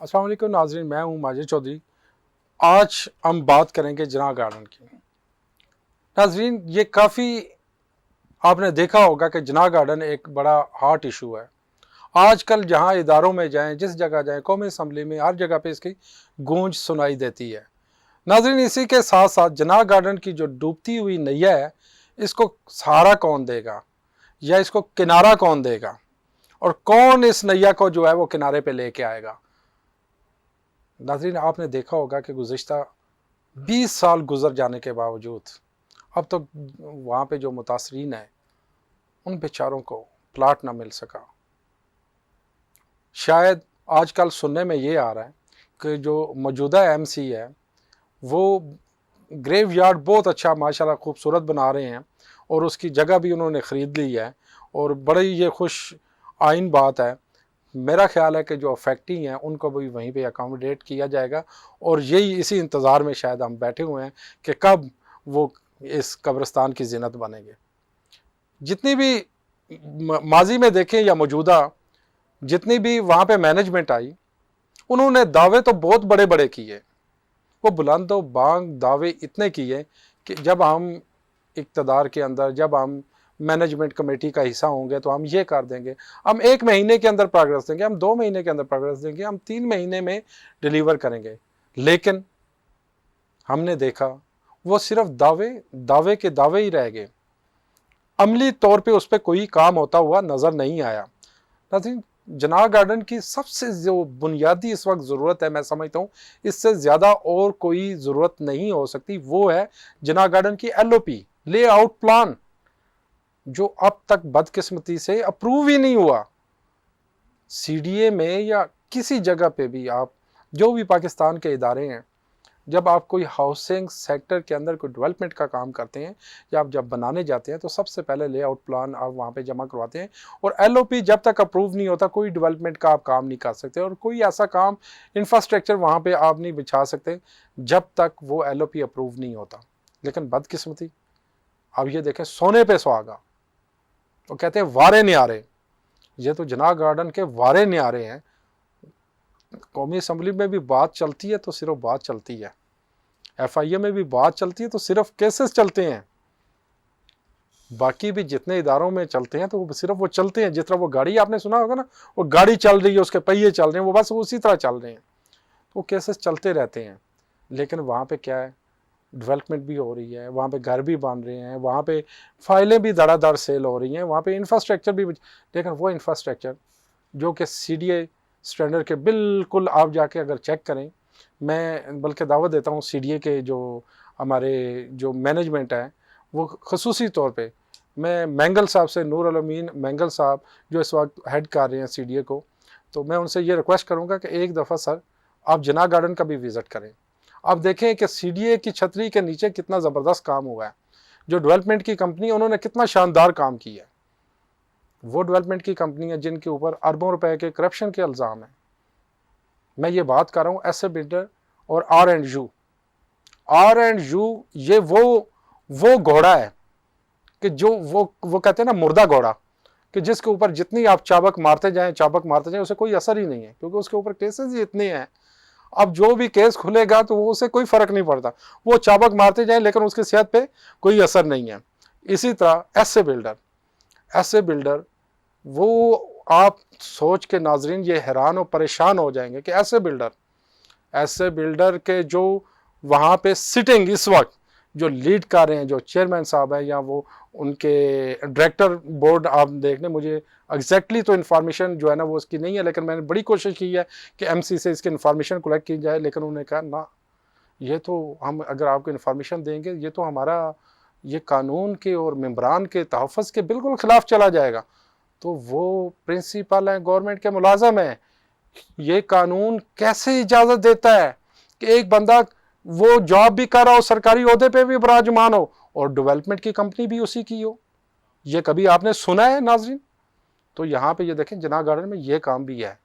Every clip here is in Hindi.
अस्सलाम वालेकुम नाज़रीन, मैं हूं माजिद चौधरी। आज हम बात करेंगे जिना गार्डन की। नाज़रीन, ये काफ़ी आपने देखा होगा कि जिना गार्डन एक बड़ा हॉट इशू है। आजकल जहां इदारों में जाएं, जिस जगह जाएं, कौमी असम्बली में, हर जगह पे इसकी गूंज सुनाई देती है। नाज़रीन, इसी के साथ साथ जिना गार्डन की जो डूबती हुई नैया है, इसको सहारा कौन देगा या इसको किनारा कौन देगा, और कौन इस नैया को जो है वो किनारे पे लेके आएगा। नाज़रीन, आपने देखा होगा कि गुज़िश्ता 20 साल गुजर जाने के बावजूद अब तो वहाँ पे जो मुतासरीन हैं उन बेचारों को प्लाट ना मिल सका। शायद आजकल सुनने में ये आ रहा है कि जो मौजूदा एमसी है वो ग्रेव यार्ड बहुत अच्छा माशाल्लाह खूबसूरत बना रहे हैं और उसकी जगह भी उन्होंने ख़रीद ली है और बड़ी ये खुश आइन बात है। मेरा ख्याल है कि जो अफेक्टी हैं उनको भी वहीं पे अकोमोडेट किया जाएगा और यही इसी इंतज़ार में शायद हम बैठे हुए हैं कि कब वो इस कब्रिस्तान की ज़ीनत बनेंगे। जितनी भी माजी में देखें या मौजूदा जितनी भी वहाँ पे मैनेजमेंट आई, उन्होंने दावे तो बहुत बड़े बड़े किए, वो बुलंद व बांग दावे इतने किए कि जब हम इक़्तिदार के अंदर, जब हम मैनेजमेंट कमेटी का हिस्सा होंगे तो हम ये कर देंगे, हम 1 महीने के अंदर प्रोग्रेस देंगे, हम 2 महीने के अंदर प्रोग्रेस देंगे, हम 3 महीने में डिलीवर करेंगे। लेकिन हमने देखा वो सिर्फ दावे के दावे ही रह गए, अमली तौर पे उस पर कोई काम होता हुआ नज़र नहीं आया। नाज़रीन, जिना गार्डन की सबसे जो बुनियादी इस वक्त ज़रूरत है, मैं समझता हूँ इससे ज़्यादा और कोई ज़रूरत नहीं हो सकती, वो है जिना गार्डन की LOP, लेआउट प्लान, जो अब तक बदकिस्मती से अप्रूव ही नहीं हुआ। CDA में या किसी जगह पे भी आप जो भी पाकिस्तान के इदारे हैं, जब आप कोई हाउसिंग सेक्टर के अंदर कोई डेवलपमेंट का काम करते हैं या आप जब बनाने जाते हैं तो सबसे पहले लेआउट प्लान आप वहाँ पे जमा करवाते हैं और LOP जब तक अप्रूव नहीं होता कोई डेवलपमेंट का आप काम नहीं कर सकते और कोई ऐसा काम इंफ्रास्ट्रक्चर वहाँ पे आप नहीं बिछा सकते जब तक वो LOP अप्रूव नहीं होता। लेकिन बदकिस्मती अब ये देखें, सोने पे सुहागा, वो कहते हैं वारे न्यारे, ये तो जिना गार्डन के वारे न्यारे हैं। कौमी असम्बली में भी बात चलती है तो सिर्फ बात चलती है, FIA में भी बात चलती है तो सिर्फ केसेस चलते हैं, बाकी भी जितने इदारों में चलते हैं तो वो सिर्फ वो चलते हैं। जिस तरह वो गाड़ी आपने सुना होगा ना, वो गाड़ी चल रही है, उसके पहिए चल रहे हैं, वो बस उसी तरह चल रहे हैं, तो केसेस चलते रहते हैं। लेकिन वहाँ पे क्या है, डेवलपमेंट भी हो रही है, वहाँ पे घर भी बन रहे हैं, वहाँ पे फाइलें भी धड़ाधड़ सेल हो रही हैं, वहाँ पे इंफ्रास्ट्रक्चर भी, लेकिन वो इंफ्रास्ट्रक्चर जो कि CDA स्टैंडर्ड के बिल्कुल आप जाके अगर चेक करें, मैं बल्कि दावत देता हूँ CDA के जो हमारे जो मैनेजमेंट है वो खसूसी तौर पे मैं मैंगल साहब से, नूर अल-अमीन मैंगल साहब जो इस वक्त हेड कर रहे हैं CDA को, तो मैं उनसे ये रिक्वेस्ट करूँगा कि एक दफ़ा सर आप जिना गार्डन का भी विज़िट करें। आप देखें कि CDA की छतरी के नीचे कितना ज़बरदस्त काम हुआ है, जो डेवलपमेंट की कंपनी उन्होंने कितना शानदार काम किया है। वो डेवलपमेंट की कंपनी है जिनके ऊपर अरबों रुपए के करप्शन के इल्ज़ाम हैं। मैं ये बात कर रहा हूँ एसए बिल्डर और R&U ये वो घोड़ा है कि जो वो कहते हैं ना, मुर्दा घोड़ा, कि जिसके ऊपर जितनी आप चाबक मारते जाएं उसे कोई असर ही नहीं है, क्योंकि उसके ऊपर केसेस ही इतने हैं। अब जो भी केस खुलेगा तो वो उसे कोई फर्क नहीं पड़ता, वो चाबक मारते जाएं लेकिन उसकी सेहत पे कोई असर नहीं है। इसी तरह एसए बिल्डर वो आप सोच के नाजरीन ये हैरान और परेशान हो जाएंगे कि ऐसे बिल्डर के जो वहाँ पे सिटिंग इस वक्त जो लीड कर रहे हैं, जो चेयरमैन साहब हैं या वो उनके डायरेक्टर बोर्ड, आप देखने, मुझे एग्जैक्टली तो इन्फॉर्मेशन जो है ना वो उसकी नहीं है, लेकिन मैंने बड़ी कोशिश की है कि MC से इसकी इन्फॉर्मेशन कलेक्ट की जाए, लेकिन उन्होंने कहा ना, ये तो हम अगर आपको इन्फॉर्मेशन देंगे ये तो हमारा ये कानून के और मेम्बरान के तहफ़्फ़ुज़ के बिल्कुल ख़िलाफ़ चला जाएगा। तो वो प्रिंसिपल हैं, गवर्नमेंट के मुलाजम हैं, ये कानून कैसे इजाज़त देता है कि एक बंदा वो जॉब भी कर रहा हो, सरकारी ओहदे पे भी विराजमान हो और डेवलपमेंट की कंपनी भी उसी की हो? ये कभी आपने सुना है नाजरीन? तो यहाँ पे ये देखें, जिना गार्डन में ये काम भी है।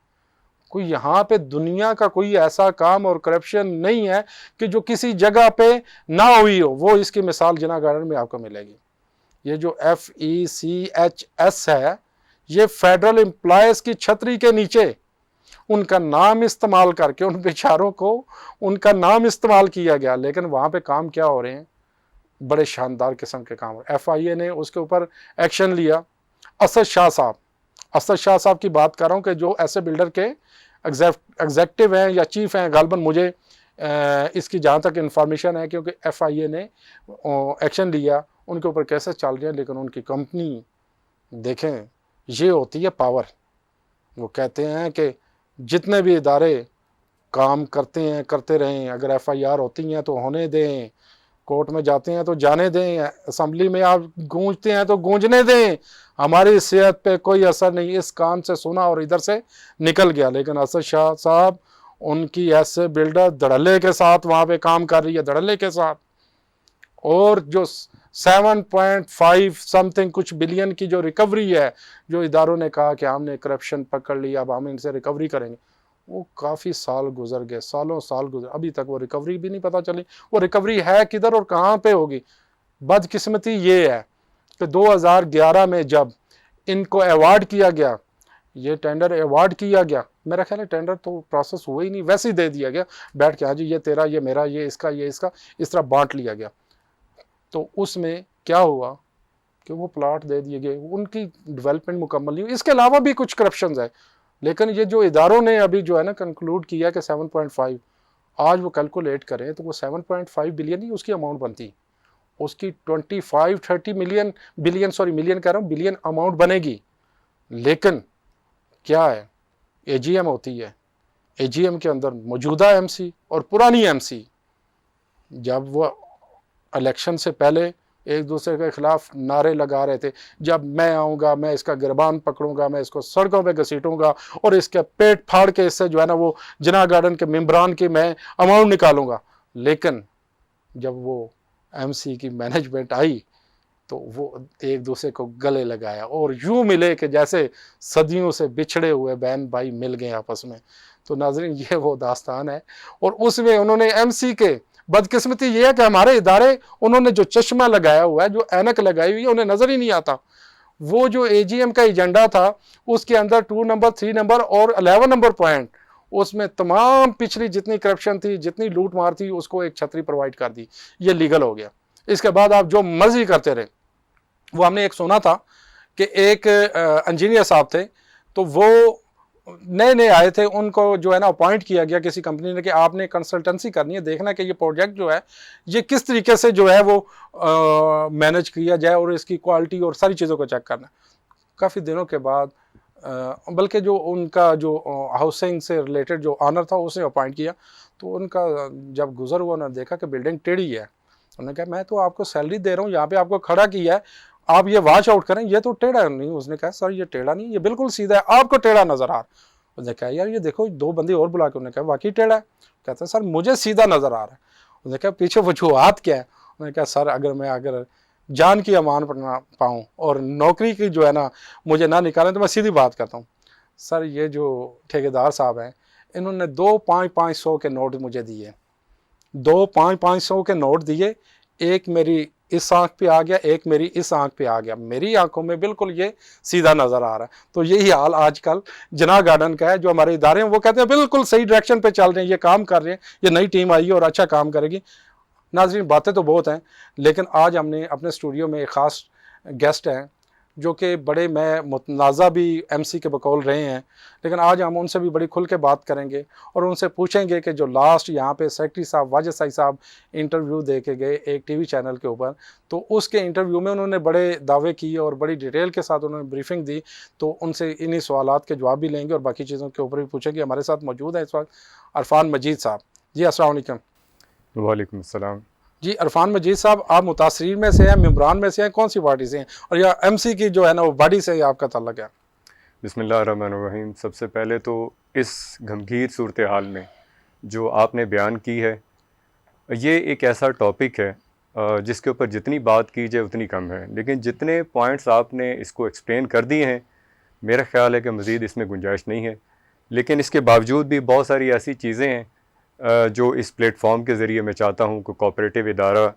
कोई यहाँ पे दुनिया का कोई ऐसा काम और करप्शन नहीं है कि जो किसी जगह पे ना हुई हो, वो इसकी मिसाल जिना गार्डन में आपको मिलेगी। ये जो FECHS है, ये फेडरल एम्प्लॉयज़ की छतरी के नीचे उनका नाम इस्तेमाल करके उन बेचारों को उनका नाम इस्तेमाल किया गया, लेकिन वहाँ पे काम क्या हो रहे हैं, बड़े शानदार किस्म के काम। FIA ने उसके ऊपर एक्शन लिया। असद शाह साहब की बात कर रहा हूँ कि जो ऐसे बिल्डर के एग्जेक्टिव हैं या चीफ हैं, गालबन मुझे इसकी जहाँ तक इंफॉर्मेशन है, क्योंकि FIA ने एक्शन लिया, उनके ऊपर केसेस चल रहे हैं, लेकिन उनकी कंपनी देखें, ये होती है पावर। वो कहते हैं कि जितने भी इदारे काम करते रहें, अगर FIR होती हैं तो होने दें, कोर्ट में जाते हैं तो जाने दें, असेंबली में आप गूंजते हैं तो गूंजने दें, हमारी सेहत पे कोई असर नहीं। इस कान से सुना और इधर से निकल गया। लेकिन असद शाह साहब, उनकी ऐसे बिल्डर धड़ल्ले के साथ वहाँ पे काम कर रही है, धड़ल्ले के साथ। और जो 7.5 समथिंग कुछ बिलियन की जो रिकवरी है, जो इदारों ने कहा कि हमने करप्शन पकड़ लिया, अब हम इनसे रिकवरी करेंगे, वो काफ़ी साल गुजर गए, सालों साल गुजर, अभी तक वो रिकवरी भी नहीं पता चली। वो रिकवरी है किधर और कहाँ पे होगी। बदकिस्मती ये है कि 2011 में जब इनको अवार्ड किया गया, ये टेंडर अवार्ड किया गया, मेरा ख्याल है टेंडर तो प्रोसेस हुआ ही नहीं, वैसे ही दे दिया गया, बैठ के हाँ जी ये तेरा, ये मेरा, ये इसका, ये इसका, इस तरह बांट लिया गया। तो उसमें क्या हुआ कि वो प्लाट दे दिए गए, उनकी डेवलपमेंट मुकम्मल नहीं हुई। इसके अलावा भी कुछ करप्शन है, लेकिन ये जो इदारों ने अभी जो है ना कंक्लूड किया कि 7.5, आज वो कैलकुलेट करें तो वो 7.5 बिलियन ही उसकी अमाउंट बनती, उसकी 25-30 मिलियन कह रहा हूँ, बिलियन अमाउंट बनेगी। लेकिन क्या है, AGM होती है, AGM के अंदर मौजूदा MC और पुरानी MC जब वो इलेक्शन से पहले एक दूसरे के खिलाफ नारे लगा रहे थे, जब मैं आऊँगा मैं इसका गिरबान पकड़ूंगा, मैं इसको सड़कों पे घसीटूंगा और इसके पेट फाड़ के इससे जो है ना वो जिना गार्डन के मेम्बरान की मैं अमाउंट निकालूंगा। लेकिन जब वो MC की मैनेजमेंट आई तो वो एक दूसरे को गले लगाया और यूं मिले कि जैसे सदियों से बिछड़े हुए बहन भाई मिल गए आपस में। तो नाज़रीन, ये वो दास्तान है। और उसमें उन्होंने MC के, बदकिस्मती ये है कि हमारे इदारे, उन्होंने जो चश्मा लगाया हुआ है, जो ऐनक लगाई हुई है, उन्हें नज़र ही नहीं आता। वो जो AGM का एजेंडा था, उसके अंदर 2 नंबर, 3 नंबर और 11 नंबर पॉइंट, उसमें तमाम पिछली जितनी करप्शन थी, जितनी लूट मार थी, उसको एक छतरी प्रोवाइड कर दी। ये लीगल हो गया। इसके बाद आप जो मर्जी करते रहे। वो हमने एक सुना था कि एक इंजीनियर साहब थे, तो वो नए नए आए थे, उनको जो है ना अपॉइंट किया गया किसी कंपनी ने कि आपने कंसल्टेंसी करनी है, देखना कि ये प्रोजेक्ट जो है ये किस तरीके से जो है वो मैनेज किया जाए और इसकी क्वालिटी और सारी चीज़ों को चेक करना। काफ़ी दिनों के बाद बल्कि जो उनका जो हाउसिंग से रिलेटेड जो ऑनर था उसने अपॉइंट किया, तो उनका जब गुजर हुआ, उन्होंने देखा कि बिल्डिंग टेढ़ी है। उन्होंने कहा मैं तो आपको सैलरी दे रहा हूँ, यहाँ पे आपको खड़ा किया है, आप ये वॉच आउट करें, ये तो टेढ़ा नहीं। उसने कहा सर ये टेढ़ा नहीं, ये बिल्कुल सीधा है, आपको टेढ़ा नजर आ रहा है। उसने कहा यार ये देखो, 2 बंदे और बुला के, उन्होंने कहा वाकई टेढ़ा है। कहते हैं सर मुझे सीधा नजर आ रहा है। उसने कहा पीछे वजूहात क्या है। उन्होंने कहा सर अगर जान की अमान पर पाऊँ और नौकरी की जो है ना मुझे ना निकालें तो मैं सीधी बात करता हूँ। सर ये जो ठेकेदार साहब हैं, इन्होंने 2 500 के नोट मुझे दिए, 2 500 के नोट दिए, एक मेरी इस आंख पे आ गया, एक मेरी इस आंख पे आ गया, मेरी आंखों में बिल्कुल ये सीधा नजर आ रहा है। तो यही हाल आजकल जिना गार्डन का है। जो हमारे इदारे हैं वो कहते हैं बिल्कुल सही डायरेक्शन पे चल रहे हैं, ये काम कर रहे हैं, ये नई टीम आई है और अच्छा काम करेगी। नाज़रीन, बातें तो बहुत हैं, लेकिन आज हमने अपने स्टूडियो में एक ख़ास गेस्ट हैं जो कि बड़े मैं मुतनाज़ा भी MC के बकौल रहे हैं, लेकिन आज हम उनसे भी बड़ी खुल के बात करेंगे और उनसे पूछेंगे कि जो लास्ट यहाँ पे सेक्रेटरी साहब वाजिद साई साहब इंटरव्यू दे के गए एक TV चैनल के ऊपर, तो उसके इंटरव्यू में उन्होंने बड़े दावे किए और बड़ी डिटेल के साथ उन्होंने ब्रीफिंग दी। तो उनसे इन्हीं सवालात के जवाब भी लेंगे और बाकी चीज़ों के ऊपर भी पूछेंगे। हमारे साथ मौजूद है इस वक्त अरफान मजीद साहब। जी अस्सलाम वालेकुम। वालेकुम अस्सलाम। जी अरफान मजीद साहब, आप मुतासरीन में से हैं, मेम्बरान में से हैं, कौन सी पार्टी से हैं, और या MC की जो है ना वो बॉडी से आपका ताल्लुक है? बिस्मिल्लाहिर्रहमानिर्रहीम। सबसे पहले तो इस गंभीर सूरत हाल में जो आपने बयान की है, ये एक ऐसा टॉपिक है जिसके ऊपर जितनी बात की जाए उतनी कम है, लेकिन जितने पॉइंट्स आपने इसको एक्सप्लेन कर दिए हैं, मेरा ख़्याल है कि मज़ीद इसमें गुंजाइश नहीं है। लेकिन इसके बावजूद भी बहुत सारी ऐसी चीज़ें हैं जो इस प्लेटफॉर्म के ज़रिए मैं चाहता हूँ कि कोऑपरेटिव इदारा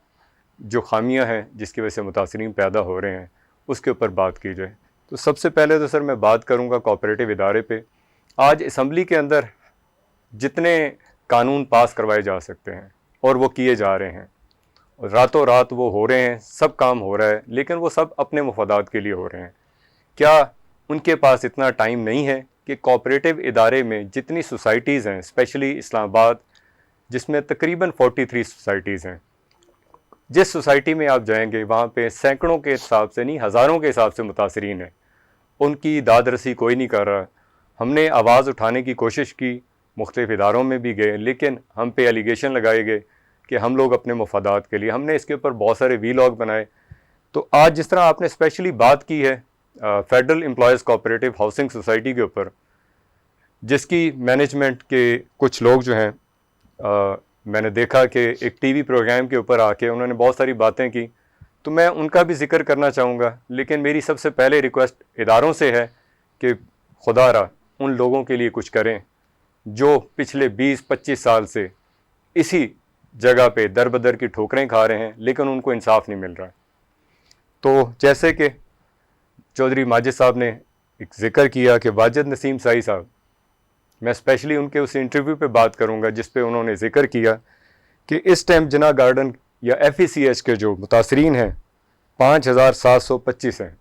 जो खामियां हैं जिसकी वजह से मुतासरीन पैदा हो रहे हैं उसके ऊपर बात की जाए। तो सबसे पहले तो सर मैं बात करूँगा कोऑपरेटिव इदारे पे। आज असम्बली के अंदर जितने कानून पास करवाए जा सकते हैं और वो किए जा रहे हैं, रातों रात वो हो रहे हैं, सब काम हो रहा है, लेकिन वो सब अपने मफादात के लिए हो रहे हैं। क्या उनके पास इतना टाइम नहीं है कि कोऑपरेटिव इदारे में जितनी सोसाइटीज़ हैं, स्पेशली इस्लामाबाद जिसमें तकरीबन 43 सोसाइटीज़ हैं, जिस सोसाइटी में आप जाएंगे वहाँ पे सैकड़ों के हिसाब से नहीं, हज़ारों के हिसाब से मुतासरीन हैं, उनकी दाद रसी कोई नहीं कर रहा। हमने आवाज़ उठाने की कोशिश की, मुख्तलिफ़ इदारों में भी गए, लेकिन हम पे एलिगेशन लगाए गए कि हम लोग अपने मफादात के लिए, हमने इसके ऊपर बहुत सारे वीलॉग बनाए। तो आज जिस तरह आपने स्पेशली बात की है federal employees cooperative housing society के ऊपर, जिसकी मैनेजमेंट के कुछ लोग जो हैं, मैंने देखा कि एक टीवी प्रोग्राम के ऊपर आके उन्होंने बहुत सारी बातें की, तो मैं उनका भी जिक्र करना चाहूँगा। लेकिन मेरी सबसे पहले रिक्वेस्ट इदारों से है कि खुदारा उन लोगों के लिए कुछ करें जो पिछले 20-25 साल से इसी जगह पे दर बदर की ठोकरें खा रहे हैं, लेकिन उनको इंसाफ नहीं मिल रहा है। तो जैसे कि चौधरी माजिद साहब ने एक ज़िक्र किया कि वाजिद नसीम साई साहब, मैं स्पेशली उनके उस इंटरव्यू पे बात करूंगा जिस पे उन्होंने जिक्र किया कि इस टाइम जिना गार्डन या FECH के जो मुतासरीन हैं 5725 हैं।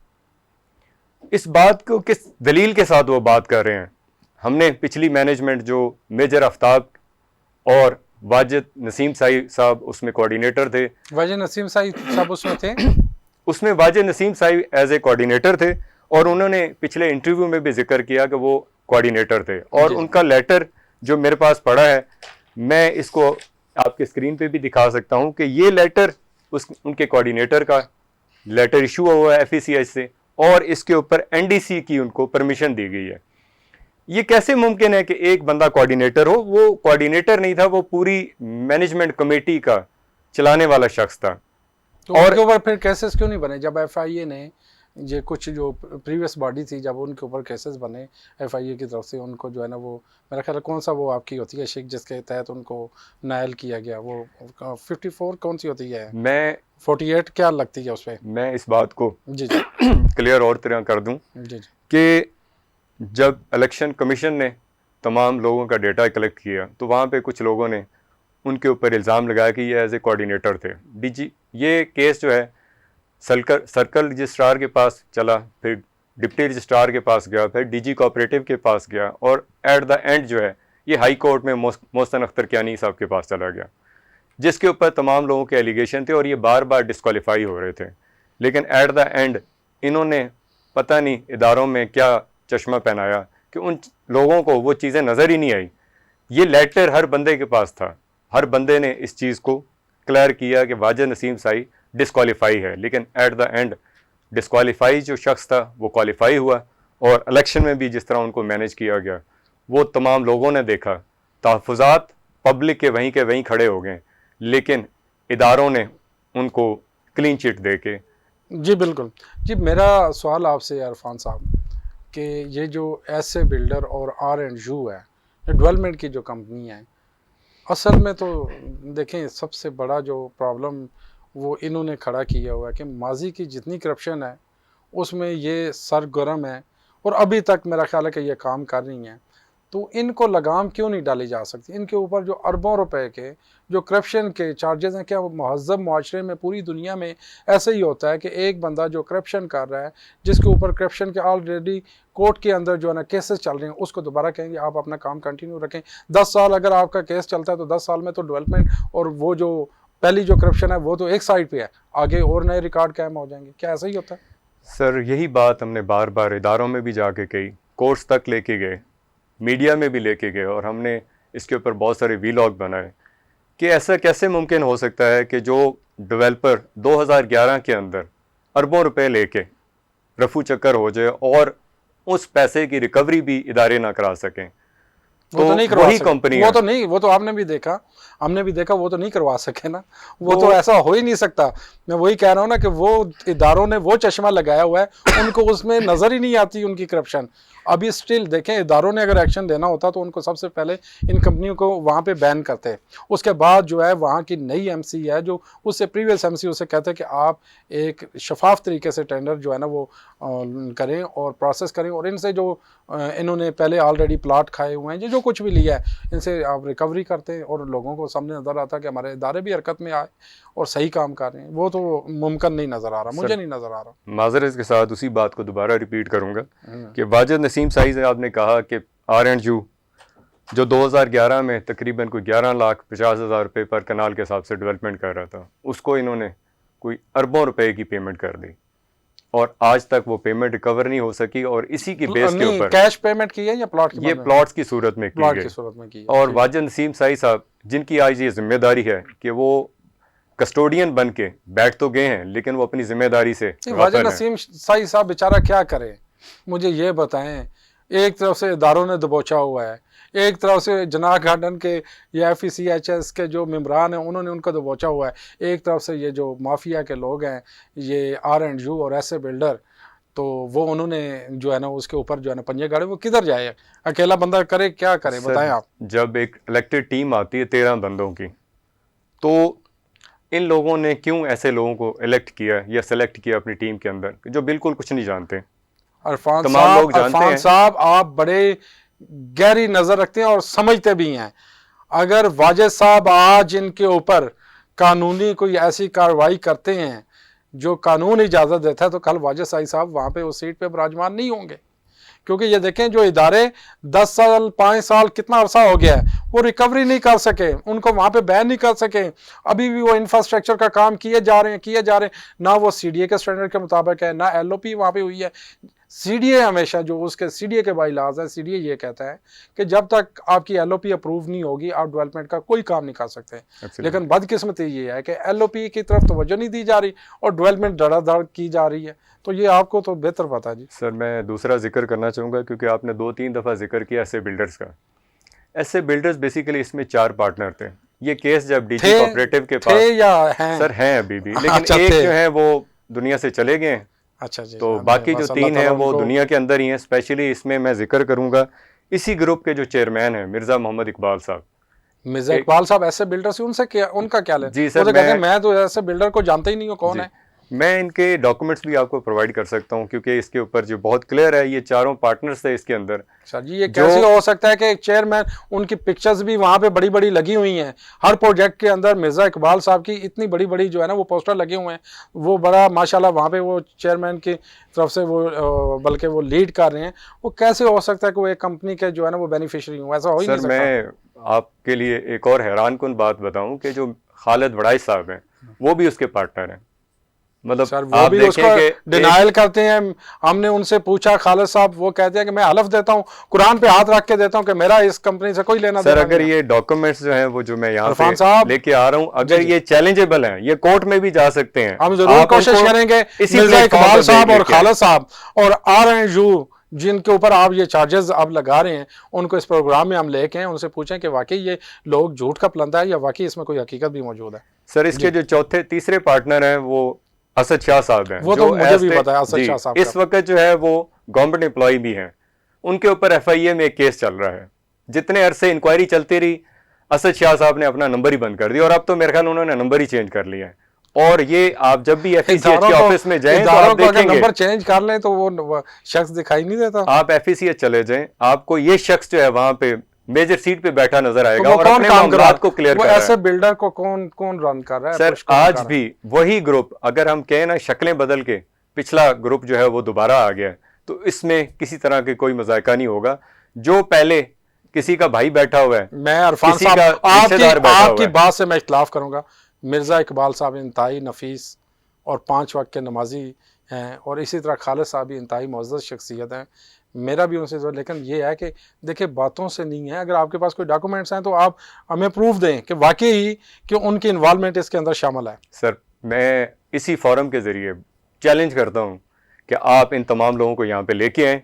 इस बात को किस दलील के साथ वो बात कर रहे हैं? हमने पिछली मैनेजमेंट जो मेजर आफ्ताब और वाजिद नसीम साई साहब उसमें कोऑर्डिनेटर थे, वाजिद नसीम साई साहब उसमें थे, उसमें Wajid Naseem Sai as a coordinator थे, और उन्होंने पिछले इंटरव्यू में भी जिक्र किया कि वो कोऑर्डिनेटर थे। और उनका लेटर जो मेरे पास पड़ा है, मैं इसको आपके स्क्रीन पे भी दिखा सकता हूं कि ये लेटर उनके कोऑर्डिनेटर का लेटर इशू हुआ है FECH से, और इसके ऊपर NDC की उनको परमिशन दी गई है। ये कैसे मुमकिन है कि एक बंदा कोऑर्डिनेटर हो? वो कोऑर्डिनेटर नहीं था, वो पूरी मैनेजमेंट कमेटी का चलाने वाला शख्स था। तो और उनके ऊपर फिर केसेस क्यों नहीं बने? जब FIA ने ये कुछ जो प्रीवियस बॉडी थी, जब उनके ऊपर केसेस बने FIA की तरफ से, उनको जो है ना, वो मेरा ख्याल कौन सा वो आपकी होती है शिक जिसके तहत उनको नायल किया गया, वो 54 कौन सी होती है? मैं 48 क्या लगती है उस पर? मैं इस बात को जी जी क्लियर और तरह कर दूं जी कि जब इलेक्शन कमीशन ने तमाम लोगों का डेटा कलेक्ट किया, तो वहाँ पे कुछ लोगों ने उनके ऊपर इल्ज़ाम लगाया कि ये एज ए कोऑर्डिनेटर थे। DG ये केस जो है सर्कल रजिस्ट्रार के पास चला, फिर डिप्टी रजिस्ट्रार के पास गया, फिर DG कोऑपरेटिव के पास गया, और एट द एंड जो है ये हाई कोर्ट में मोहसिन अख्तर कियानी साहब के पास चला गया, जिसके ऊपर तमाम लोगों के एलिगेशन थे और ये बार बार डिस्क्वालीफाई हो रहे थे। लेकिन एट द एंड इन्होंने पता नहीं इदारों में क्या चश्मा पहनाया कि उन लोगों को वो चीज़ें नज़र ही नहीं आई। ये लेटर हर बंदे के पास था, हर बंदे ने इस चीज़ को क्लियर किया कि वाजिद नसीम साई डिस्क्वालीफाई है, लेकिन एट द एंड डिस्क्वालीफाई जो शख्स था वो क्वालिफाई हुआ, और इलेक्शन में भी जिस तरह उनको मैनेज किया गया वो तमाम लोगों ने देखा। तहफ़्फ़ुज़ात पब्लिक के वहीं खड़े हो गए, लेकिन इदारों ने उनको क्लीन चिट दे के। जी बिल्कुल जी। मेरा सवाल आपसे इरफान साहब कि ये जो ऐसे बिल्डर और R&U है, डेवलपमेंट की जो कंपनी है, असल में तो देखें सबसे बड़ा जो प्रॉब्लम वो इन्होंने खड़ा किया हुआ है कि माजी की जितनी करप्शन है उसमें ये सरगर्म है, और अभी तक मेरा ख्याल है कि ये काम कर रही हैं। तो इनको लगाम क्यों नहीं डाली जा सकती? इनके ऊपर जो अरबों रुपए के जो करप्शन के चार्जेस हैं, क्या वो महज़ब माशरे में पूरी दुनिया में ऐसे ही होता है कि एक बंदा जो करप्शन कर रहा है, जिसके ऊपर करप्शन के ऑलरेडी कोर्ट के अंदर जो है ना केसेस चल रहे हैं, उसको दोबारा कहेंगे आप अपना काम कंटिन्यू रखें? 10 साल अगर आपका केस चलता है तो 10 साल में तो डेवलपमेंट और वो जो पहली जो करप्शन है वो तो एक साइड पे है, आगे और नए रिकॉर्ड कायम हो जाएंगे। क्या ऐसा ही होता है? सर यही बात हमने बार बार इदारों में भी जाके कही, कोर्ट्स तक लेके गए, मीडिया में भी लेके गए, और हमने इसके ऊपर बहुत सारे वीलॉग बनाए कि ऐसा कैसे मुमकिन हो सकता है कि जो डेवलपर 2011 के अंदर अरबों रुपए लेके रफू चक्कर हो जाए और उस पैसे की रिकवरी भी इदारे ना करा सकें। वो तो नहीं करवा वही सके। कंपनी वो तो नहीं, वो तो आपने भी देखा, हमने भी देखा, वो तो नहीं करवा सके ना, वो तो ऐसा हो ही नहीं सकता। मैं वही कह रहा हूँ ना कि वो इदारों ने वो चश्मा लगाया हुआ है, उनको उसमें नजर ही नहीं आती उनकी करप्शन। अभी स्टिल देखें, इदारों ने अगर एक्शन लेना होता तो उनको सबसे पहले इन कंपनियों को वहाँ पे बैन करते। उसके बाद जो है वहाँ की नई एमसी है जो उससे प्रीवियस एमसी उसे कहते हैं कि आप एक शफाफ तरीके से टेंडर जो है ना वो करें और प्रोसेस करें, और इनसे जो इन्होंने पहले ऑलरेडी प्लाट खाए हुए हैं, जो कुछ भी लिया है, इनसे आप रिकवरी करते हैं और लोगों को सामने नज़र आता है कि हमारे इदारे भी हरकत में आए और सही काम कर रहे हैं। वो तो मुमकिन नहीं नज़र आ रहा, मुझे नहीं नज़र आ रहा। माजरत के साथ उसी बात को दोबारा रिपीट करूंगा कि वाजिद नसीम साई से आपने कहा कि R&U जो 2011 में तकरीबन कोई 11,50,000 रुपये पर कनाल के हिसाब से डेवलपमेंट कर रहा था, उसको इन्होंने कोई अरबों रुपए की पेमेंट कर दी और आज तक वो पेमेंट रिकवर नहीं हो सकी। और इसी की बेस के ऊपर कैश पेमेंट की है या प्लॉट की? ये प्लॉट्स की सूरत में की गई। सूरत में की है। और वाजिद नसीम साई साहब जिनकी आज ये जिम्मेदारी है कि वो कस्टोडियन बन के बैठ तो गए हैं, लेकिन वो अपनी जिम्मेदारी से वाजिद नसीम साई साहब बेचारा क्या करे, मुझे ये बताएं। एक तरफ से इदारों ने दबोचा हुआ है, एक तरफ से जनाह गार्डन के या FECHS के जो मेम्बरान हैं उन्होंने उनका दबोचा हुआ है, एक तरफ से ये जो माफिया के लोग हैं ये R&U और ऐसे बिल्डर, तो वो उन्होंने जो है ना उसके ऊपर जो है ना पंजे गाड़े। वो किधर जाए, अकेला बंदा करे क्या करे, बताएं आप। जब एक इलेक्टेड टीम आती है 13 बंदों की, तो इन लोगों ने क्यों ऐसे लोगों को इलेक्ट किया या सेलेक्ट किया अपनी टीम के अंदर जो बिल्कुल कुछ नहीं जानते? अरफान साहब आप बड़े गहरी नजर रखते हैं और समझते भी हैं। अगर वाजिद साहब आज इनके ऊपर कानूनी कोई ऐसी कार्रवाई करते हैं जो कानून इजाजत देता है, तो कल वाजिद साहब वहां पे उस सीट पे विराजमान नहीं होंगे। क्योंकि ये देखें जो इदारे 10 साल 5 साल कितना अरसा हो गया है, वो रिकवरी नहीं कर सके, उनको वहाँ पे बैन नहीं कर सके, अभी भी वो इंफ्रास्ट्रक्चर का काम किए जा रहे हैं, ना वो CDA के स्टैंडर्ड के मुताबिक है, ना LOP वहाँ पे हुई है। CDA हमेशा जो उसके CDA के बाइलाज है, CDA ये कहता है कि जब तक आपकी LOP अप्रूव नहीं होगी आप डेवलपमेंट का कोई काम नहीं कर सकते। लेकिन बदकिस्मती ये है कि LOP की तरफ तवज्जो नहीं दी जा रही और डेवलपमेंट धड़ाधड़ की जा रही है। तो ये आपको तो बेहतर पता जी। सर मैं दूसरा जिक्र करना चाहूँगा क्योंकि आपने 2-3 दफ़ा जिक्र किया ऐसे बिल्डर्स का। ऐसे बिल्डर्स बेसिकली इसमें 4 पार्टनर थे। ये केस जब DG कोऑपरेटिव के पास या हैं? सर हैं अभी भी, लेकिन एक जो है वो दुनिया से चले गए। अच्छा जी। तो बाकी जो 3 हैं वो दुनिया के अंदर ही हैं। स्पेशली इसमें मैं जिक्र करूँगा इसी ग्रुप के जो चेयरमैन हैं मिर्ज़ा मोहम्मद इकबाल साहब। मिर्ज़ा इकबाल साहब ऐसे बिल्डर से उनसे क्या, उनका क्या ले? जी सर, मैं तो ऐसे बिल्डर को जानता ही नहीं हूँ कौन है। मैं इनके डॉक्यूमेंट्स भी आपको प्रोवाइड कर सकता हूं क्योंकि इसके ऊपर जो बहुत क्लियर है, ये चारों पार्टनर्स थे इसके अंदर। सर जी ये कैसे हो सकता है कि एक चेयरमैन, उनकी पिक्चर्स भी वहां पे बड़ी बड़ी लगी हुई हैं हर प्रोजेक्ट के अंदर, मिर्ज़ा इकबाल साहब की इतनी बड़ी बड़ी जो है ना वो पोस्टर लगे हुए हैं, वो बड़ा माशाल्लाह वहाँ पे वो चेयरमैन की तरफ से वो बल्कि वो लीड कर रहे हैं। वो कैसे हो सकता है कि वो एक कंपनी के जो है ना वो बेनिफिशियरी हो? ऐसा हो ही नहीं सकता। मैं आपके लिए एक और हैरानकुन बात बताऊं कि जो खालिद वड़ाई साहब हैं वो भी उसके पार्टनर हैं। मतलब सर वो भी उसको डिनाइल करते हैं। हमने उनसे पूछा खालिद साहब, वो कहते हैं कि मैं हलफ देता हूं, कुरान पे हाथ रख के देता हूं कि मेरा इस कंपनी से कोई लेना देना नहीं। सर अगर ये डॉक्यूमेंट्स जो हैं वो जो मैं यहाँ पे लेके आ रहा हूँ, अगर ये चैलेंजेबल हैं, ये कोर्ट में भी जा सकते हैं, हम जरूर कोशिश करेंगे मिर्ज़ा इकबाल साहब और खालिद साहब और R&U जिनके ऊपर आप ये चार्जेस आप लगा रहे हैं, उनको इस प्रोग्राम में हम लेके हैं, उनसे पूछें कि वाकई ये लोग झूठ का प्लंदा है या वाकई इसमें कोई हकीकत भी मौजूद है। सर इसके जो तीसरे पार्टनर हैं वो असद शाह साहब हैं। वो तो मुझे भी पता है असद शाह साहब इस वक्त जो है वो गवर्नमेंट एम्प्लॉय भी हैं। उनके ऊपर FIA में एक केस चल रहा है। जितने अरसे इंक्वायरी चलती रही, असद शाह साहब ने अपना नंबर ही बंद कर दिया और अब तो मेरे ख्याल उन्होंने नंबर ही चेंज कर लिया है। और ये आप जब भी FECH के ऑफिस में जाएं तो आप देखेंगे नंबर चेंज कर लें तो वो शख्स दिखाई नहीं देता। आप FECH चले जाएं, आपको ये शख्स जो है वहां पे मेजर सीट पे बैठा नजर आएगा और अपने मामलात को क्लियर कर रहा है। ऐसे बिल्डर को कौन रन कर रहा है? सर आज भी वही ग्रुप, अगर हम कहें ना शक्लें बदल के पिछला ग्रुप जो है वो दोबारा आ गया है, तो इसमें किसी तरह के कोई मजाका नहीं होगा। जो पहले किसी का भाई बैठा हुआ है, मैं अरफान साहब आपकी बात से मैं इख्तिलाफ करूंगा। मिर्ज़ा इकबाल साहब इंतहाई नफीस और 5 वक्त के नमाजी हैं और इसी तरह खालिद साहब भी इंतहाई मुअज़्ज़ज़ शख्सियत हैं, मेरा भी उनसे जो, लेकिन ये है कि देखिए बातों से नहीं है। अगर आपके पास कोई डॉक्यूमेंट्स हैं तो आप हमें प्रूफ दें कि वाकई ही कि उनकी इन्वॉल्वमेंट इसके अंदर शामिल है। सर मैं इसी फोरम के जरिए चैलेंज करता हूं कि आप इन तमाम लोगों को यहाँ पे लेके आएँ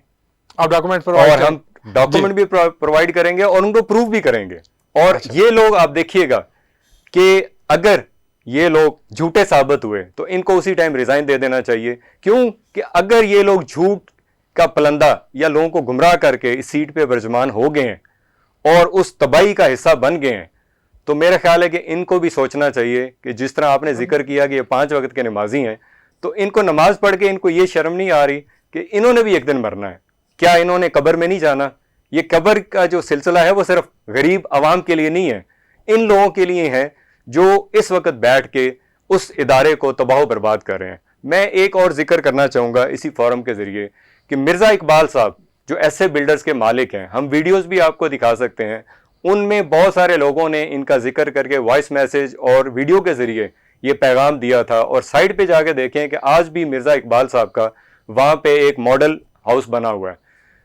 आप डॉक्यूमेंट पर, और हम डॉक्यूमेंट भी प्रोवाइड करेंगे और उनको प्रूव भी करेंगे। और ये लोग आप देखिएगा कि अगर ये लोग झूठे साबित हुए तो इनको उसी टाइम रिजाइन दे देना चाहिए। क्यों कि अगर ये लोग झूठ का पलंदा या लोगों को गुमराह करके इस सीट पे बर्जमान हो गए हैं और उस तबाही का हिस्सा बन गए हैं, तो मेरा ख्याल है कि इनको भी सोचना चाहिए कि जिस तरह आपने जिक्र किया कि ये 5 वक्त के नमाजी हैं, तो इनको नमाज पढ़ के इनको ये शर्म नहीं आ रही कि इन्होंने भी एक दिन मरना है। क्या इन्होंने कब्र में नहीं जाना? ये कब्र का जो सिलसिला है वो सिर्फ गरीब आवाम के लिए नहीं है, इन लोगों के लिए है जो इस वक्त बैठ के उस इदारे को तबाह बर्बाद कर रहे हैं। मैं एक और जिक्र करना चाहूँगा इसी फोरम के ज़रिए कि मिर्ज़ा इकबाल साहब जो ऐसे बिल्डर्स के मालिक हैं, हम वीडियोस भी आपको दिखा सकते हैं, उनमें बहुत सारे लोगों ने इनका जिक्र करके वॉइस मैसेज और वीडियो के ज़रिए ये पैगाम दिया था। और साइड पे जाके देखें कि आज भी मिर्ज़ा इकबाल साहब का वहाँ पे एक मॉडल हाउस बना हुआ है।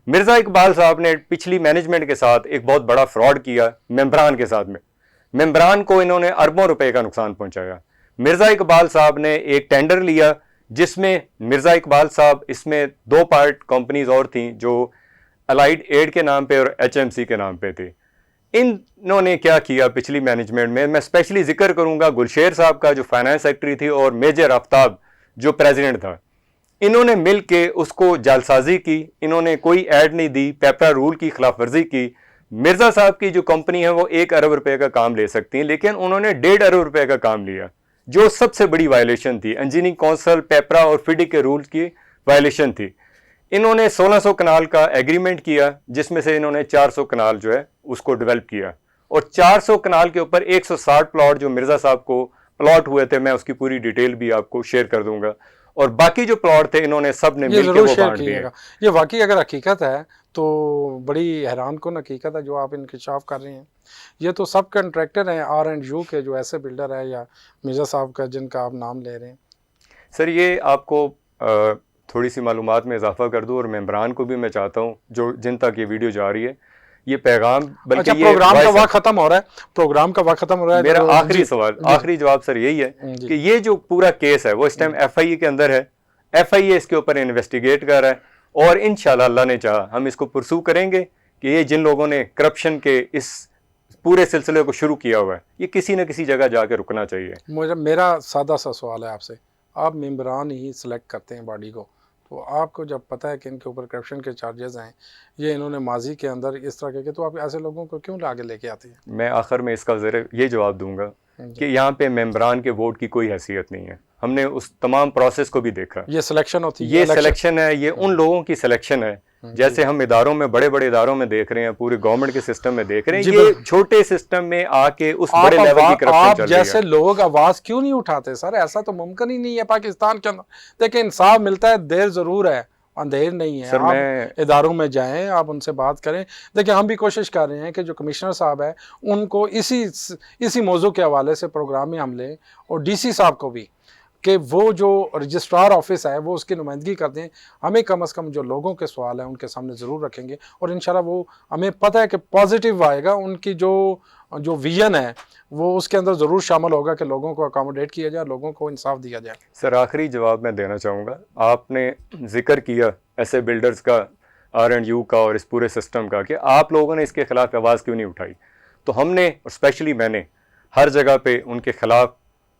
मिर्ज़ा इकबाल साहब ने पिछली मैनेजमेंट के साथ एक बहुत बड़ा फ्रॉड किया मेम्बरान के साथ में। मेम्बरान को इन्होंने अरबों रुपए का नुकसान पहुंचाया। मिर्ज़ा इकबाल साहब ने एक टेंडर लिया जिसमें मिर्ज़ा इकबाल साहब, इसमें 2 पार्ट कंपनीज और थीं जो अलाइड एड के नाम पे और HMC के नाम पे थी। इन्होंने क्या किया पिछली मैनेजमेंट में, मैं स्पेशली जिक्र करूंगा गुलशेर साहब का जो फाइनेंस सेक्रेटरी थी और मेजर आफ्ताब जो प्रेसिडेंट था। इन्होंने मिल के उसको जालसाजी की, इन्होंने कोई ऐड नहीं दी, पेपरा रूल की खिलाफ वर्जी की। मिर्ज़ा साहब की जो कंपनी है वो 1 अरब रुपए का काम ले सकती है, लेकिन उन्होंने 1.5 अरब रुपए का काम लिया, जो सबसे बड़ी वायलेशन थी। इंजीनियरिंग काउंसिल, पेपरा और फिडी के रूल की वायलेशन थी। इन्होंने 1600 कनाल का एग्रीमेंट किया जिसमें से इन्होंने 400 कनाल जो है उसको डेवलप किया, और 400 कनाल के ऊपर 160 प्लॉट जो मिर्ज़ा साहब को प्लॉट हुए थे, मैं उसकी पूरी डिटेल भी आपको शेयर कर दूंगा। और बाकी जो प्लॉट थे इन्होंने सब ने मिलकर वो बांट दिए। ये वाकई अगर हकीकत है तो बड़ी हैरान कुन हकीकत है जो आप इंकशाफ कर रहे हैं। ये तो सब कंट्रैक्टर हैं R&U के, जो ऐसे बिल्डर है या मिर्ज़ा साहब का जिनका आप नाम ले रहे हैं। सर ये आपको थोड़ी सी मालूमात में इजाफा कर दूं, और मेम्बरान को भी मैं चाहता हूं जो जिन तक ये वीडियो जा रही है ये पैगाम, बल्कि अच्छा, प्रोग्राम का वक्त खत्म हो रहा है, प्रोग्राम का वक्त खत्म हो रहा है। मेरा आखिरी सवाल, आखिरी जवाब सर यही है कि ये जो पूरा केस है वो इस टाइम FIA के अंदर है। FIA इसके ऊपर इन्वेस्टिगेट कर रहा है और इंशाल्लाह अल्लाह ने चाहा हम इसको परसू करेंगे कि ये जिन लोगों ने करप्शन के इस पूरे सिलसिले को शुरू किया हुआ है ये किसी न किसी जगह जाके रुकना चाहिए। मेरा सादा सा सवाल है आपसे, आप मेम्बरान ही सिलेक्ट करते हैं बॉडी को, तो आपको जब पता है कि इनके ऊपर करप्शन के चार्जेस हैं, ये इन्होंने माजी के अंदर इस तरह के, तो आप ऐसे लोगों को क्यों आगे लेके आते हैं? मैं आखिर में इसका ये जवाब दूंगा कि यहाँ पे मेम्बरान के वोट की कोई हैसियत नहीं है। हमने उस तमाम प्रोसेस को भी देखा। ये सिलेक्शन होती है, ये सिलेक्शन है, ये उन लोगों की सिलेक्शन है जैसे हम इदारों में, बड़े बड़े इदारों में देख रहे हैं, पूरे गवर्नमेंट के सिस्टम में देख रहे हैं, ये छोटे सिस्टम में आके उस बड़े लेवल की करप्शन चल रही है। जैसे लोग आवाज क्यों नहीं उठाते सर? ऐसा तो मुमकिन ही नहीं है पाकिस्तान के अंदर। देखिए इंसाफ मिलता है, देर जरूर है, अंधेर नहीं है। आप इदारों में जाएं, आप उनसे बात करें। देखिए हम भी कोशिश कर रहे हैं कि जो कमिश्नर साहब है उनको इसी मौजू के हवाले से प्रोग्राम में हम लें, और DC साहब को भी कि वो जो रजिस्ट्रार ऑफिस है वो उसकी नुमाइंदगी कर दें। हमें कम से कम जो लोगों के सवाल हैं उनके सामने ज़रूर रखेंगे, और इंशाल्लाह वो हमें पता है कि पॉजिटिव आएगा। उनकी जो विजन है वो उसके अंदर ज़रूर शामिल होगा कि लोगों को अकोमोडेट किया जाए, लोगों को इंसाफ दिया जाए। सर आखिरी जवाब मैं देना चाहूँगा, आपने जिक्र किया ऐसे बिल्डर्स का, R&U का और इस पूरे सिस्टम का, कि आप लोगों ने इसके खिलाफ आवाज़ क्यों नहीं उठाई। तो हमने, और स्पेशली मैंने, हर जगह पे उनके खिलाफ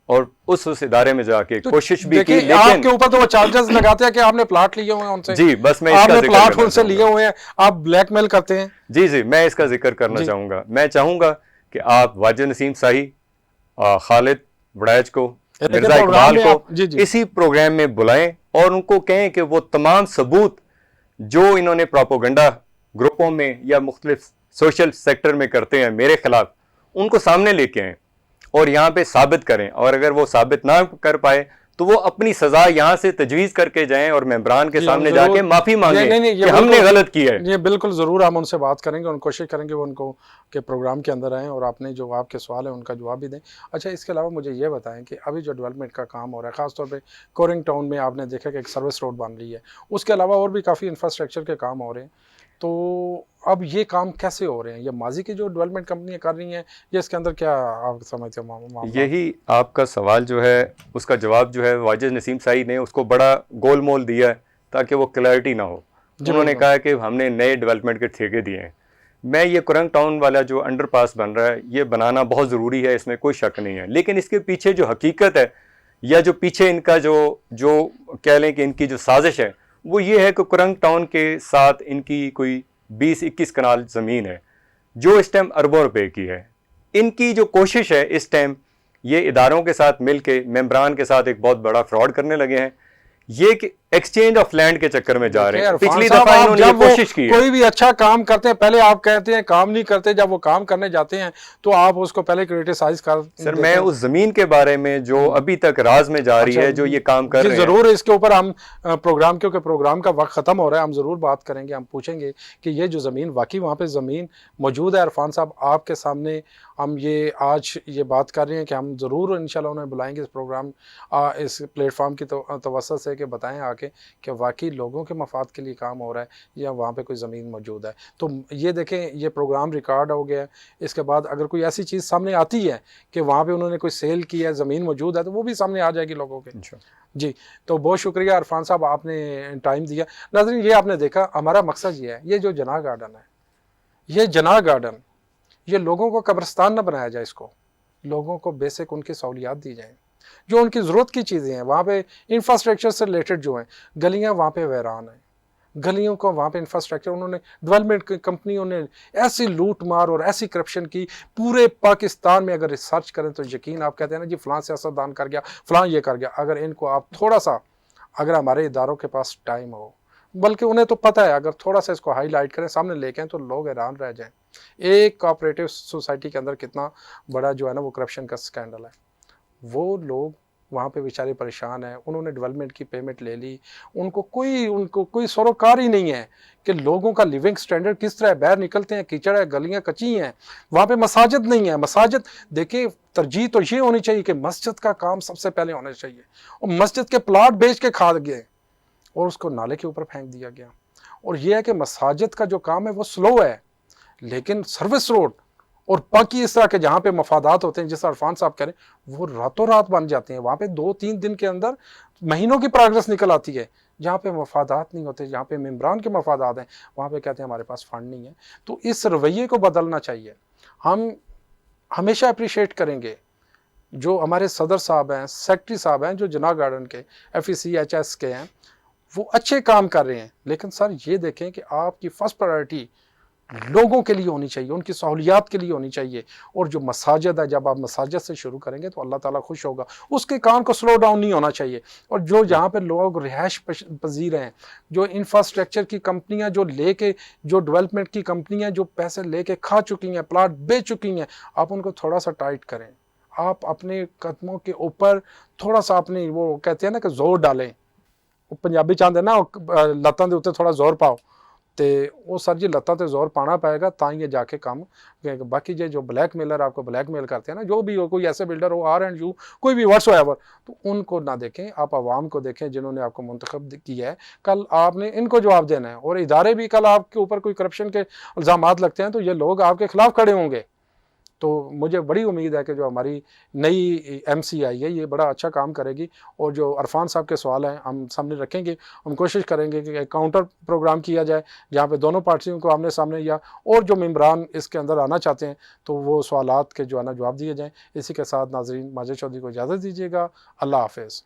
और उस इदारे में जाके तो कोशिश भी की, लेकिन आपके ऊपर तो वो चार्जेस लगाते हैं कि आपने प्लाट लिए हुए हैं उनसे। जी, बस मैं आपने प्लाट उनसे लिए हुए हैं, आप ब्लैकमेल करते हैं। जी, मैं इसका जिक्र करना चाहूँगा। मैं चाहूँगा कि आप वाजिद नसीम शाही, खालिद वड़ैच को, मिर्ज़ा इकबाल को इसी प्रोग्राम में बुलाएं और उनको कहें कि वो तमाम सबूत जो इन्होंने प्रोपोगंडा ग्रुपों में या मुख्तलिफ सोशल सेक्टर में करते हैं मेरे खिलाफ, उनको सामने लेके आएँ और यहाँ पे साबित करें। और अगर वो साबित ना कर पाए तो वो अपनी सजा यहाँ से तजवीज़ करके जाएं और मेम्बरान के सामने जाके माफ़ी मांगे कि हमने गलत किया है। ये बिल्कुल ज़रूर हम उनसे बात करेंगे और कोशिश करेंगे वो उनको के प्रोग्राम के अंदर आएँ और आपने जो आपके सवाल है उनका जवाब भी दें। अच्छा, इसके अलावा मुझे ये बताएं कि अभी जो डेवलपमेंट का काम हो रहा है, ख़ासतौर पर कोरिंग टाउन में आपने देखा कि एक सर्विस रोड बन रही है, उसके अलावा और भी काफ़ी इंफ्रास्ट्रक्चर के काम हो रहे हैं, तो अब ये काम कैसे हो रहे हैं? ये माजी की जो डेवलपमेंट कंपनियां कर रही हैं, ये इसके अंदर क्या आप समझते हो? यही आपका सवाल जो है उसका जवाब जो है वाजिद नसीम शाही ने उसको बड़ा गोल मोल दिया है ताकि वो क्लैरिटी ना हो। उन्होंने कहा कि हमने नए डेवलपमेंट के ठेके दिए हैं। मैं ये कुरंग टाउन वाला जो अंडरपास बन रहा है ये बनाना बहुत ज़रूरी है, इसमें कोई शक नहीं है, लेकिन इसके पीछे जो हकीकत है या जो पीछे इनका जो जो कह लें कि इनकी जो साजिश है वो ये है कि कुरंग टाउन के साथ इनकी कोई 20-21 कनाल ज़मीन है जो इस टाइम अरबों रुपए की है। इनकी जो कोशिश है इस टाइम ये इदारों के साथ मिल के मेम्बरान के साथ एक बहुत बड़ा फ्रॉड करने लगे हैं। ये कि एक्सचेंज ऑफ लैंड के चक्कर में जा रहे हैं। पिछली दफा इन्होंने ये कोशिश की है। कोई भी अच्छा काम करते हैं पहले आप कहते हैं काम नहीं करते, जब वो काम करने जाते हैं तो आप उसको पहले क्रिटिसाइज कर सर मैं उस जमीन के बारे में जो अभी तक राज में जा रही है जो ये काम कर रहे हैं जरूर इसके ऊपर हम प्रोग्राम, क्योंकि प्रोग्राम का वक्त खत्म हो रहा है, हम जरूर बात करेंगे। हम पूछेंगे कि ये जो जमीन वाकई वहाँ पे जमीन मौजूद है। इरफान साहब आपके सामने हम ये आज ये बात कर रहे हैं कि हम ज़रूर इंशाल्लाह उन्हें बुलाएंगे इस प्रोग्राम इस प्लेटफॉर्म की तवज्जो से कि बताएं आके कि वाकई लोगों के मफाद के लिए काम हो रहा है या वहाँ पे कोई ज़मीन मौजूद है। तो ये देखें ये प्रोग्राम रिकॉर्ड हो गया है। इसके बाद अगर कोई ऐसी चीज़ सामने आती है कि वहाँ पे उन्होंने कोई सेल की है, ज़मीन मौजूद है, तो वो भी सामने आ जाएगी लोगों के। जी तो बहुत शुक्रिया इरफान साहब आपने टाइम दिया। नाज़रीन ये आपने देखा हमारा मकसद ये है, ये जो जनाह गार्डन है, ये जनाह गार्डन ये लोगों को कब्रिस्तान न बनाया जाए, इसको लोगों को बेसिक उनकी सहूलियात दी जाए, जो उनकी ज़रूरत की चीज़ें हैं। वहाँ पे इंफ्रास्ट्रक्चर से रिलेटेड जो हैं गलियाँ वहाँ पे वैरान हैं, गलियों को वहाँ पे इंफ्रास्ट्रक्चर उन्होंने डेवलपमेंट की कंपनियों ने ऐसी लूट मार और ऐसी करप्शन की पूरे पाकिस्तान में। अगर रिसर्च करें तो यकीन, आप कहते हैं ना जी फ़लाँ सियासतदान कर गया, फ़लाँ ये कर गया, अगर इनको आप थोड़ा सा अगर हमारे इदारों के पास टाइम हो, बल्कि उन्हें तो पता है, अगर थोड़ा सा इसको हाईलाइट करें, सामने लेके तो लोग हैरान रह जाएं। एक कोऑपरेटिव सोसाइटी के अंदर कितना बड़ा जो है ना वो करप्शन का स्कैंडल है। वो लोग वहाँ पे बेचारे परेशान हैं, उन्होंने डेवलपमेंट की पेमेंट ले ली, उनको कोई सरोकार ही नहीं है कि लोगों का लिविंग स्टैंडर्ड किस तरह है। बाहर निकलते हैं कीचड़ है, गलियाँ कच्ची हैं, वहाँ पे मसाजिद नहीं है। मसाजिद देखिए तरजीह तो ये होनी चाहिए कि मस्जिद का काम सबसे पहले होना चाहिए, और मस्जिद के प्लाट बेच के खा गए और उसको नाले के ऊपर फेंक दिया गया। और यह है कि मसाजिद का जो काम है वो स्लो है, लेकिन सर्विस रोड और बाकी इस तरह के जहाँ पे मफादात होते हैं, जैसे इरफान साहब कह रहे हैं, वो रातों रात बन जाते हैं। वहाँ पे 2-3 दिन के अंदर महीनों की प्रोग्रेस निकल आती है। जहाँ पे मफादात नहीं होते, जहाँ पे मेम्बरान के मफादात हैं, वहाँ पे कहते हैं हमारे पास फंड नहीं है। तो इस रवैये को बदलना चाहिए। हम हमेशा अप्रिशिएट करेंगे जो हमारे सदर साहब हैं, सेक्रेटरी साहब हैं, जो जनाह गार्डन के FECHS के हैं, वो अच्छे काम कर रहे हैं। लेकिन सर ये देखें कि आपकी फर्स्ट प्रायोरिटी लोगों के लिए होनी चाहिए, उनकी सहूलियात के लिए होनी चाहिए। और जो मसाजिद है, जब आप मसाजिद से शुरू करेंगे तो अल्लाह ताला खुश होगा। उसके काम को स्लो डाउन नहीं होना चाहिए। और जो जहाँ पे लोग रिहाइश पजीर हैं, जो इंफ्रास्ट्रक्चर की कंपनियाँ जो लेके, जो डेवलपमेंट की कंपनियाँ जो पैसे लेके खा चुकी हैं, प्लाट बेच चुकी हैं, आप उनको थोड़ा सा टाइट करें। आप अपने कदमों के ऊपर थोड़ा सा अपनी वो कहते हैं ना कि जोर डालें। पंजाबी चाहते ना लत्तां दे उत्ते थोड़ा जोर पाओ, तो वो सर जी लत्तां ते जोर पाना पएगा तां ये जाके काम। बाकी जो ब्लैक मेलर आपको ब्लैक मेल करते हैं ना, जो भी हो, कोई ऐसे बिल्डर हो R&U कोई भी व्हाट्सएवर, तो उनको ना देखें, आप आवाम को देखें जिन्होंने आपको मुंतखब किया है। कल आपने इनको जवाब देना है। और इदारे भी कल आपके ऊपर कोई करप्शन के इल्ज़ामात लगते हैं तो ये लोग आपके खिलाफ खड़े होंगे। तो मुझे बड़ी उम्मीद है कि जो हमारी नई MC आई है ये बड़ा अच्छा काम करेगी। और जो इरफान साहब के सवाल हैं हम सामने रखेंगे, हम कोशिश करेंगे कि काउंटर प्रोग्राम किया जाए जहाँ पे दोनों पार्टियों को आमने सामने, या और जो मेम्बरान इसके अंदर आना चाहते हैं तो वो सवालात के जो है ना जवाब दिए जाएँ। इसी के साथ नाज़रीन माजिद चौधरी को इजाज़त दीजिएगा। अल्लाह हाफ़िज़।